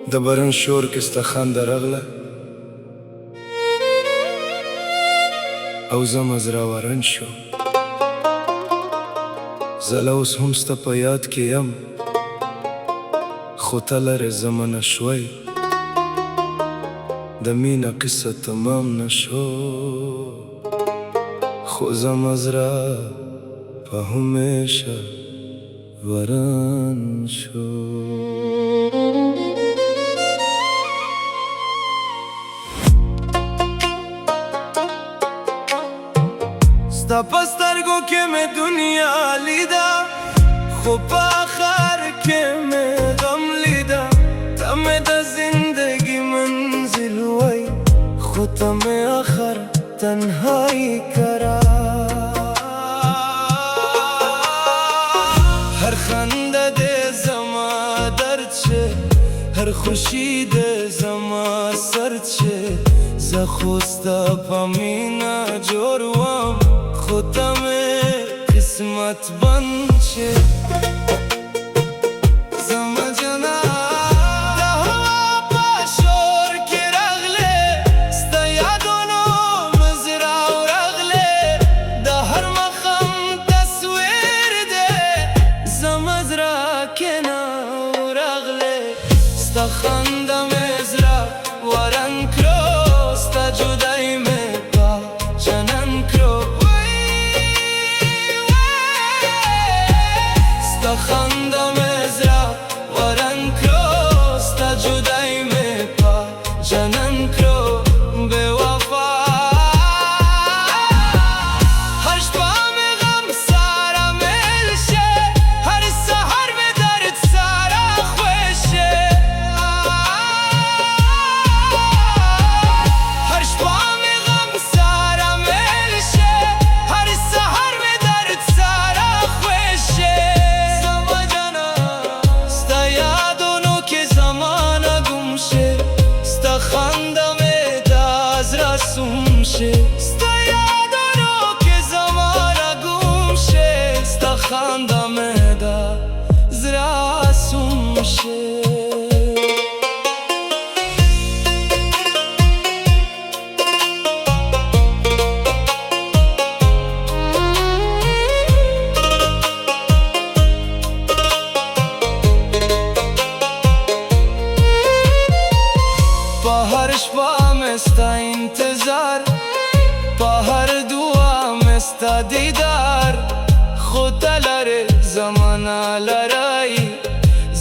د برن شور کې ستا خنده راغله او زه مزراورن شو زه لا اوس هم ستا په یاد کې یم خو ته لرې زمانه شوی د مینه قصه تمام نشو خو زه مزرا په همیشه ورن شو ستا په سترګو کې مې دنیا لیده خو په آخر کې مې غم لیده ته مې د زندگی منزل وای خو ته مې آخر تنهایی کرا هر خنده دې زما درد شه هر خوشی دې زما سرد شه زه خو ستا په مینه جوړ وم خو ته مې قسمت بند شه زما جنا د هوا په شور کې راغلې ستا یادونو مزرا راغلې د هر مخم تصویر دې زما زړه کې نه راغلې ستا خنده مې زړه ورن کړو ستا جدایي مې په جنن کړو ستا خنده مې زړه ورن کړو ستا جدایي مې په جنن کړو بې وفا هر شپه مې غم سره میل شه هر سحر مې درد سره خوښ شه هر شپه مې غم سره میل شه هر سحر مې درد سره خوښ شه زما جانا ستا یادونو کې زمانه گم شه ستا خنده مې د زړه سوم شه ستا یادونو کې زمانه گم شه ستا خنده مې د زړه سوم شه په هر شپه مې ستا انتظار په هر دعا مې ستا دیدار خو ته لرې زمانه لرای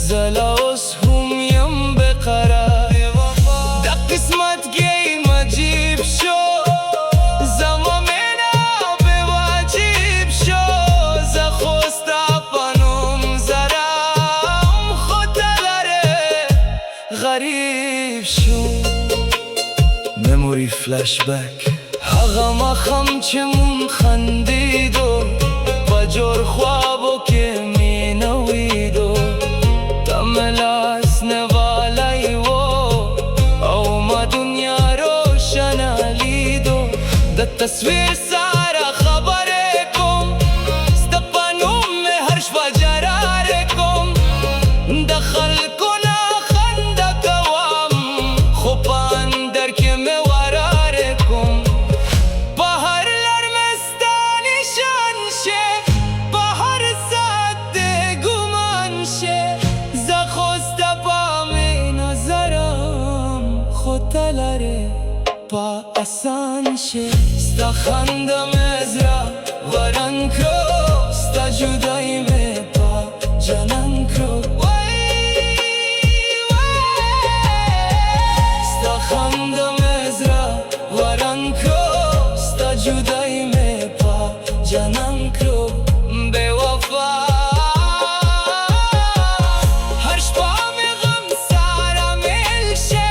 زه لا اوس هم یم بقرار د قسمت ګیم عجیب شو زما مینه بې واجب شو زه خو ستا په نوم زرم خو ته لرې غریب شو Memory flashback هغه ماښام چې مون خندیدو په جور خوابو کې مینه ویدو ته مې لاس نیولی و او ما دنیا روشنه لیدو د تصویر سره خبرې کوم ستا په نوم مې هر شپه جرارې کوم د خلکو نه خنده کوم خو په اندر کې مې ورارې کوم په هر لر مې ستا نشان شه په هر ساعت دې ګمان شه زه خو ستا په مینه زرم خو ته لرې په اسان شه ستا خنده مې زړه ورن کړو ستا جدایي مې په جنن کړو ستا خنده مې زړه ورن کړو ستا جدایي مې په جنن کړو بې وفا هر شپه مې غم سره میل شه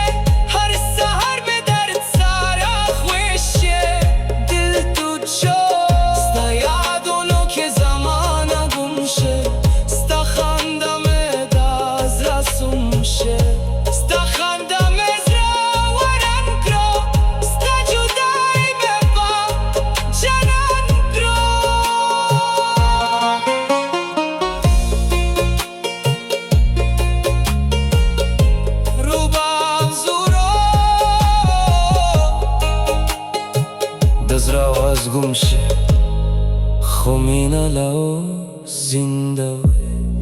هر سحر مې درد سره خوښ شه دل ټوټ شو ستا یادونو کې زمانه گم گم شه خو مینه لو زنده وی